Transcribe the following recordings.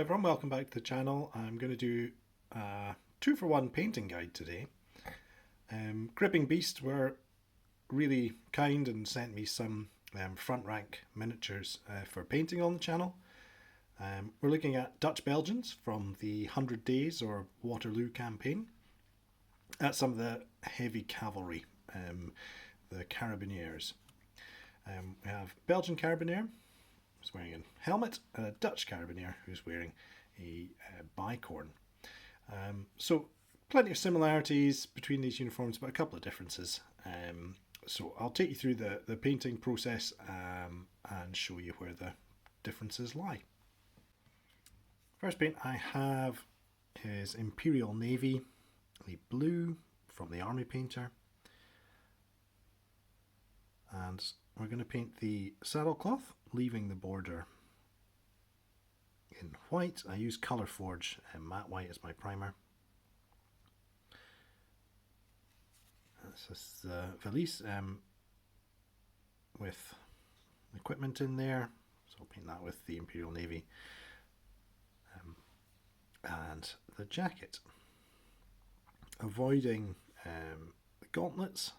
everyone, welcome back to the channel. I'm going to do a 2-for-1 painting guide today. Cribbing Beast were really kind and sent me some front rank miniatures for painting on the channel. We're looking at Dutch Belgians from the 100 Days or Waterloo campaign. That's some of the heavy cavalry, the Carabiniers. We have Belgian Carabinier, who's wearing a helmet, and a Dutch Carabinier who's wearing a bicorn. So plenty of similarities between these uniforms, but a couple of differences. So I'll take you through the painting process and show you where the differences lie. First paint I have is Imperial Navy, the blue from the Army Painter. And we're going to paint the saddle cloth, leaving the border in white. I use Colour Forge and matte white as my primer. This is the valise with equipment in there, so I'll paint that with the Imperial Navy. And the jacket, avoiding the gauntlets,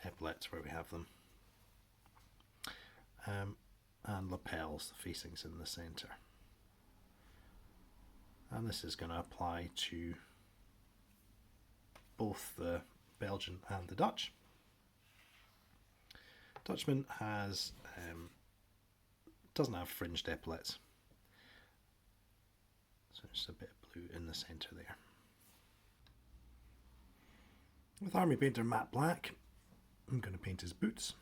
epaulets where we have them, and lapels, the facings in the centre. And this is going to apply to both the Belgian and the Dutch. Dutchman has doesn't have fringed epaulets, so just a bit of blue in the centre there. With Army Painter Matte Black, I'm going to paint his boots,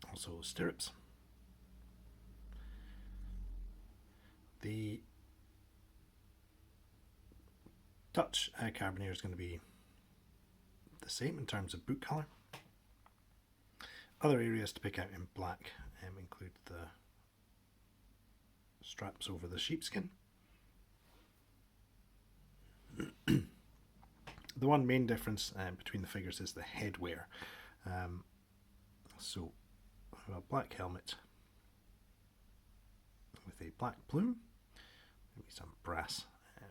also stirrups. The Dutch Carabinier is going to be the same in terms of boot colour. Other areas to pick out in black include the straps over the sheepskin. The one main difference between the figures is the headwear. So a black helmet with a black plume, maybe some brass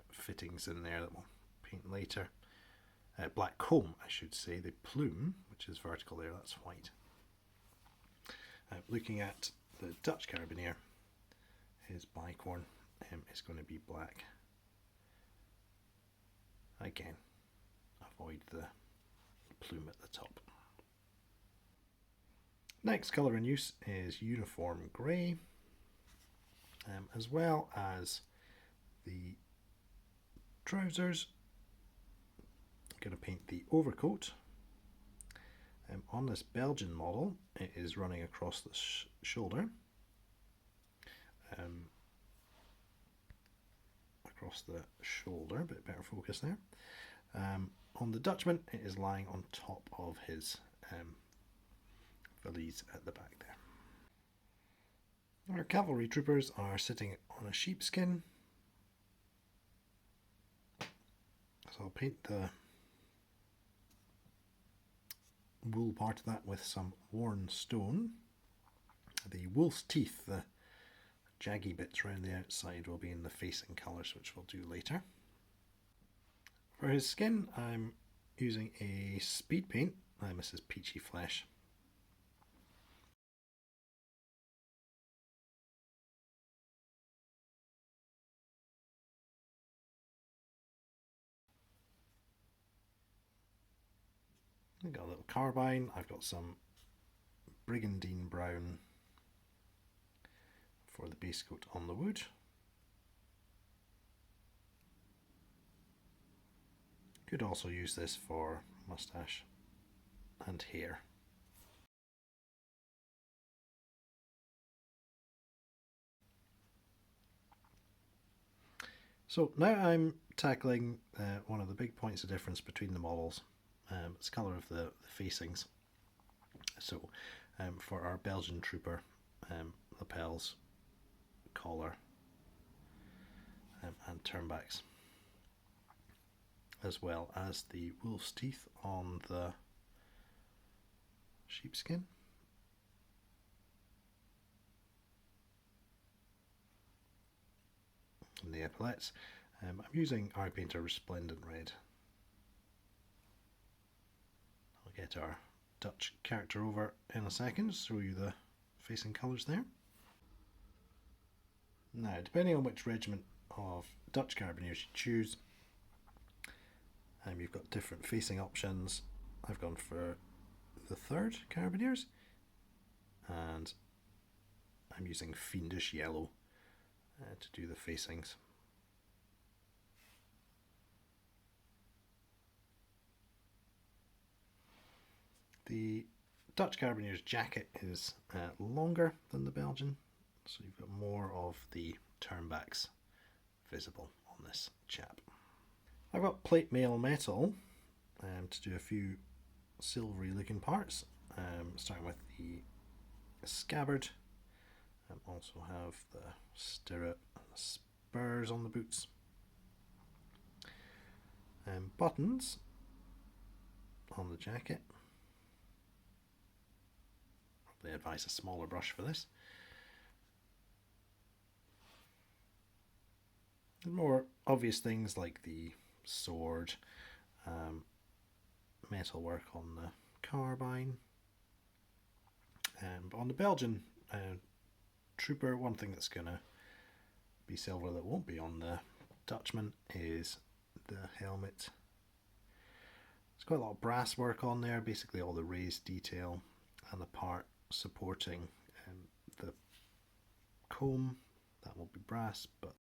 fittings in there that we'll paint later. Black comb, I should say. The plume, which is vertical there, that's white. Looking at the Dutch Carabinier, his bicorn is going to be black. Again, avoid the plume at the top. Next colour in use is uniform grey, as well as the trousers. I'm going to paint the overcoat. On this Belgian model, it is running across the shoulder, a bit better focus there. On the Dutchman, it is lying on top of his valise at the back there. Our cavalry troopers are sitting on a sheepskin, so I'll paint the wool part of that with some worn stone. The wolf's teeth, the jaggy bits around the outside, will be in the facing colours, which we'll do later. For his skin, I'm using a Speedpaint. This is Peachy Flesh. I've got a little carbine. I've got some Brigandine brown for the base coat on the wood. Could also use this for moustache and hair. So now I'm tackling one of the big points of difference between the models. It's the colour of the facings. So for our Belgian trooper, lapels, collar and turnbacks, as well as the wolf's teeth on the sheepskin. and the epaulets. I'm using our painter Resplendent Red. I'll get our Dutch character over in a second, show you the facing colours there. Now, depending on which regiment of Dutch Carabiniers you choose, you've got different facing options. I've gone for the 3rd Carabiniers, and I'm using Fiendish yellow to do the facings. The Dutch Carabiniers jacket is longer than the Belgian, so you've got more of the turnbacks visible on this chap. I've got plate mail metal to do a few silvery looking parts, starting with the scabbard. Also have the stirrup and the spurs on the boots. Buttons on the jacket. Probably advise a smaller brush for this. The more obvious things like the sword, metalwork on the carbine. But on the Belgian trooper, one thing that's going to be silver that won't be on the Dutchman is the helmet. There's quite a lot of brass work on there, basically all the raised detail and the part supporting the comb. That won't be brass, but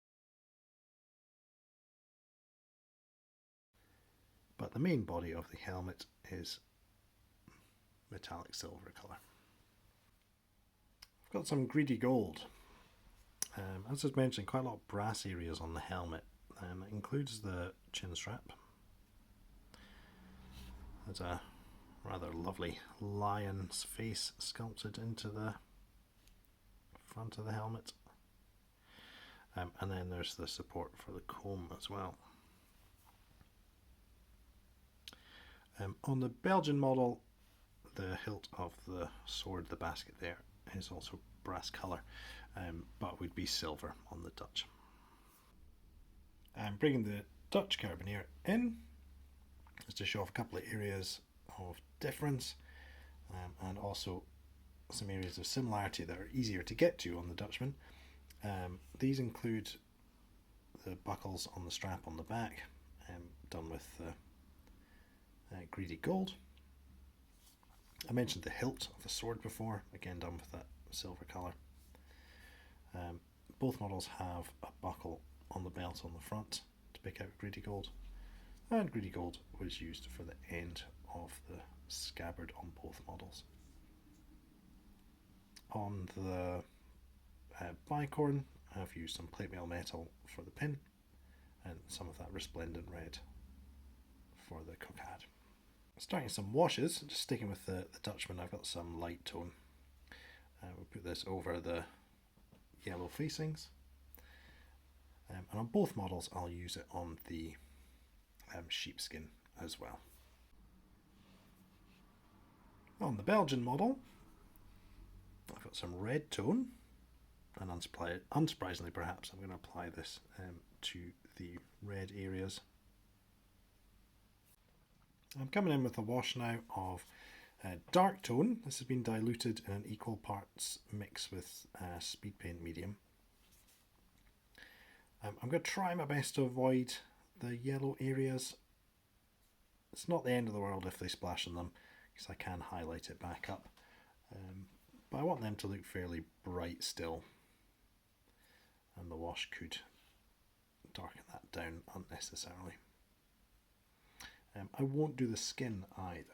the main body of the helmet is metallic silver colour. I've got some greedy gold. As I was mentioning, quite a lot of brass areas on the helmet. It includes the chin strap. There's a rather lovely lion's face sculpted into the front of the helmet. And then there's the support for the comb as well. On the Belgian model, the hilt of the sword, the basket there, is also brass colour, but would be silver on the Dutch. I'm bringing the Dutch Carabinier in just to show off a couple of areas of difference, and also some areas of similarity that are easier to get to on the Dutchman. These include the buckles on the strap on the back, done with greedy gold. I mentioned the hilt of the sword before, again done with that silver colour. Both models have a buckle on the belt on the front to pick out greedy gold, and greedy gold was used for the end of the scabbard on both models. On the bicorn, I've used some plate mail metal for the pin and some of that resplendent red for the cockade. Starting some washes, just sticking with the Dutchman, I've got some light tone. We'll put this over the yellow facings, and on both models I'll use it on the sheepskin as well. On the Belgian model, I've got some red tone, and unsurprisingly perhaps, I'm going to apply this to the red areas. I'm coming in with a wash now of dark tone. This has been diluted in an equal parts mix with Speedpaint medium. I'm going to try my best to avoid the yellow areas. It's not the end of the world if they splash on them, because I can highlight it back up. But I want them to look fairly bright still, and the wash could darken that down unnecessarily. I won't do the skin either.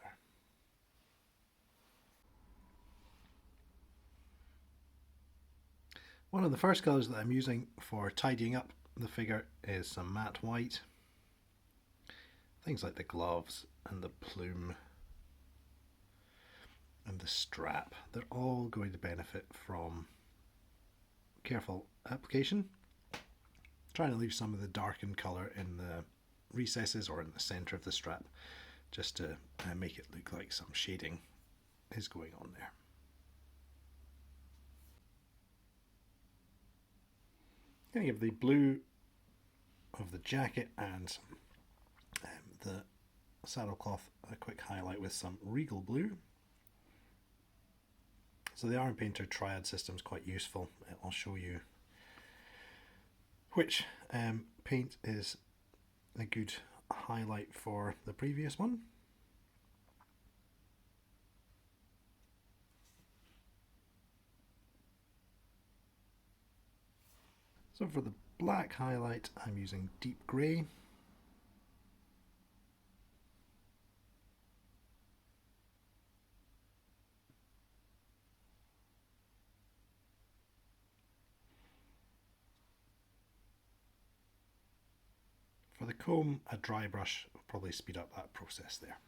One of the first colours that I'm using for tidying up the figure is some matte white. Things like the gloves and the plume and the strap, they're all going to benefit from careful application. Trying to leave some of the darkened colour in the recesses or in the centre of the strap, just to make it look like some shading is going on there. I'm going to give the blue of the jacket and the saddlecloth a quick highlight with some Regal blue. So the Iron Painter triad system is quite useful. I'll show you which paint is a good highlight for the previous one. So for the black highlight, I'm using deep grey. For the comb, a dry brush will probably speed up that process there.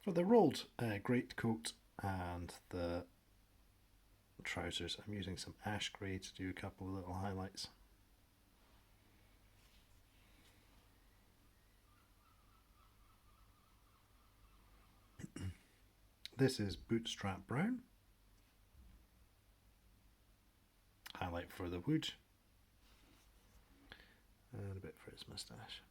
For the rolled greatcoat and the trousers, I'm using some ash grey to do a couple of little highlights. This is bootstrap brown. Highlight for the wood. And a bit for his moustache.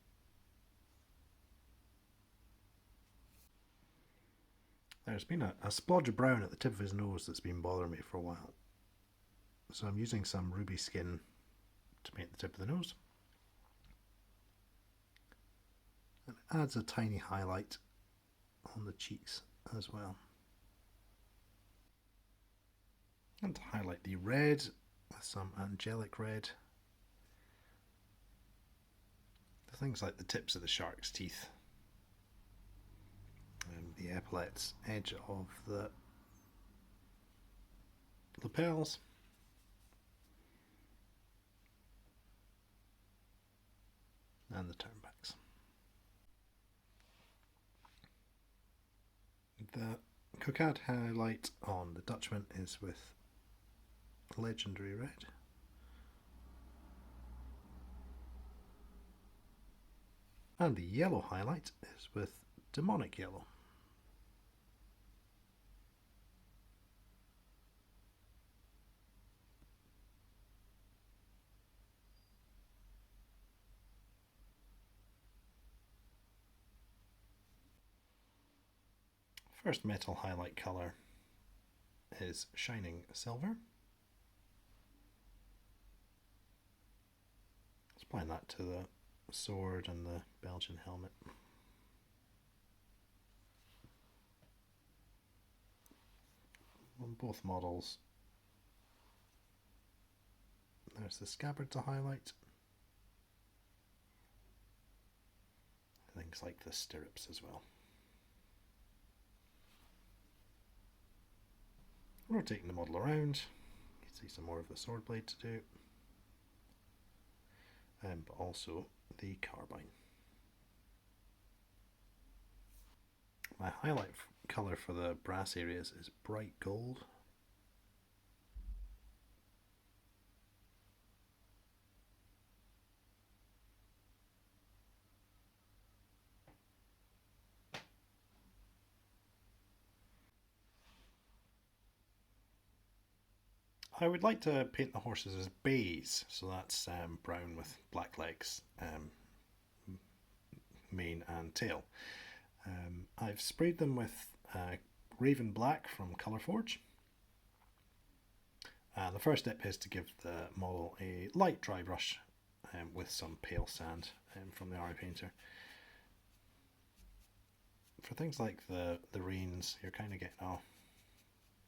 There's been a splodge of brown at the tip of his nose that's been bothering me for a while. So I'm using some ruby skin to paint the tip of the nose. And it adds a tiny highlight on the cheeks as well. And to highlight the red with some angelic red. Things like the tips of the shark's teeth, the epaulets, edge of the lapels, and the turnbacks. The cockade highlight on the Dutchman is with legendary red. And the yellow highlight is with demonic yellow. First metal highlight colour is shining silver. Let's apply that to the sword and the Belgian helmet. On both models, there's the scabbard to highlight. Things like the stirrups as well. Rotating the model around, you can see some more of the sword blade to do, but also the carbine. My highlight colour for the brass areas is bright gold. I would like to paint the horses as bays, so that's brown with black legs, mane and tail. I've sprayed them with Raven Black from Colourforge. The first step is to give the model a light dry brush with some pale sand from the Iron Painter. For things like the reins, you're kind of getting an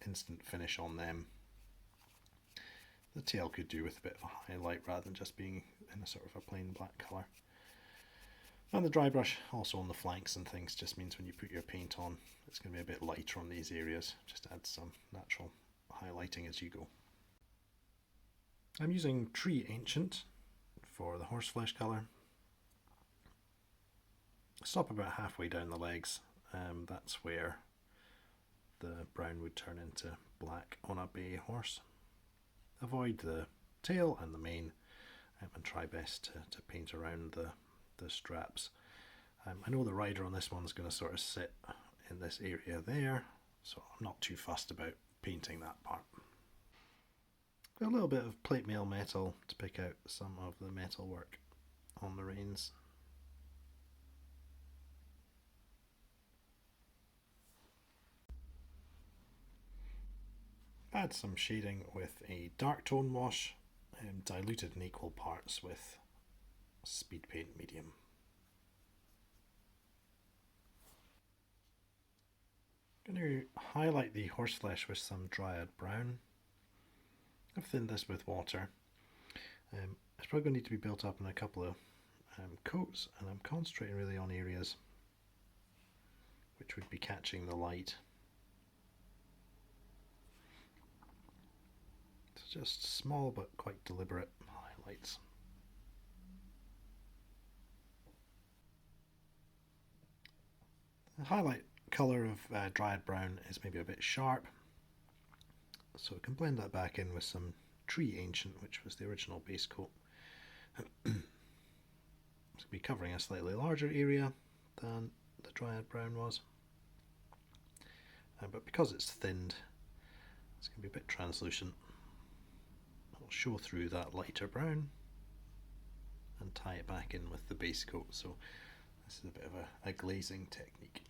instant finish on them. The tail could do with a bit of a highlight rather than just being in a sort of a plain black colour. And the dry brush also on the flanks and things just means when you put your paint on, it's going to be a bit lighter on these areas, just adds some natural highlighting as you go. I'm using Tree Ancient for the horseflesh colour. Stop about halfway down the legs, that's where the brown would turn into black on a bay horse. Avoid the tail and the mane and try best to paint around the straps. I know the rider on this one's going to sort of sit in this area there, so I'm not too fussed about painting that part. Got a little bit of plate mail metal to pick out some of the metal work on the reins. Add some shading with a dark tone wash, diluted in equal parts with Speedpaint medium. I'm going to highlight the horseflesh with some Dryad Brown. I've thinned this with water. It's probably going to need to be built up in a couple of coats, and I'm concentrating really on areas which would be catching the light. So just small but quite deliberate highlights. The highlight colour of Dryad Brown is maybe a bit sharp, so we can blend that back in with some Tree Ancient, which was the original base coat. It's going to be covering a slightly larger area than the Dryad Brown was, but because it's thinned, it's going to be a bit translucent. It'll show through that lighter brown and tie it back in with the base coat, so this is a bit of a glazing technique.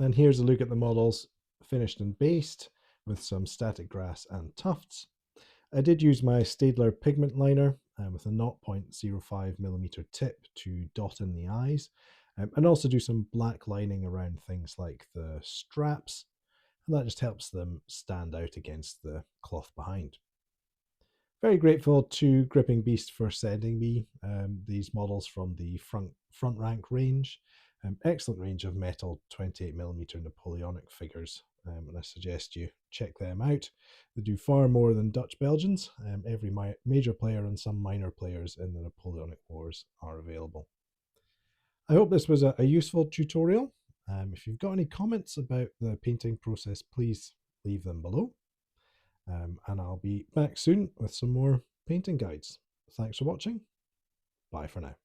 And here's a look at the models finished and based with some static grass and tufts. I did use my Staedtler pigment liner with a 0.05mm tip to dot in the eyes, and also do some black lining around things like the straps, and that just helps them stand out against the cloth behind. Very grateful to Gripping Beast for sending me these models from the front rank range. Excellent range of metal 28mm Napoleonic figures, and I suggest you check them out. They do far more than Dutch Belgians. Every major player and some minor players in the Napoleonic Wars are available. I hope this was a useful tutorial. If you've got any comments about the painting process, please leave them below. And I'll be back soon with some more painting guides. Thanks for watching. Bye for now.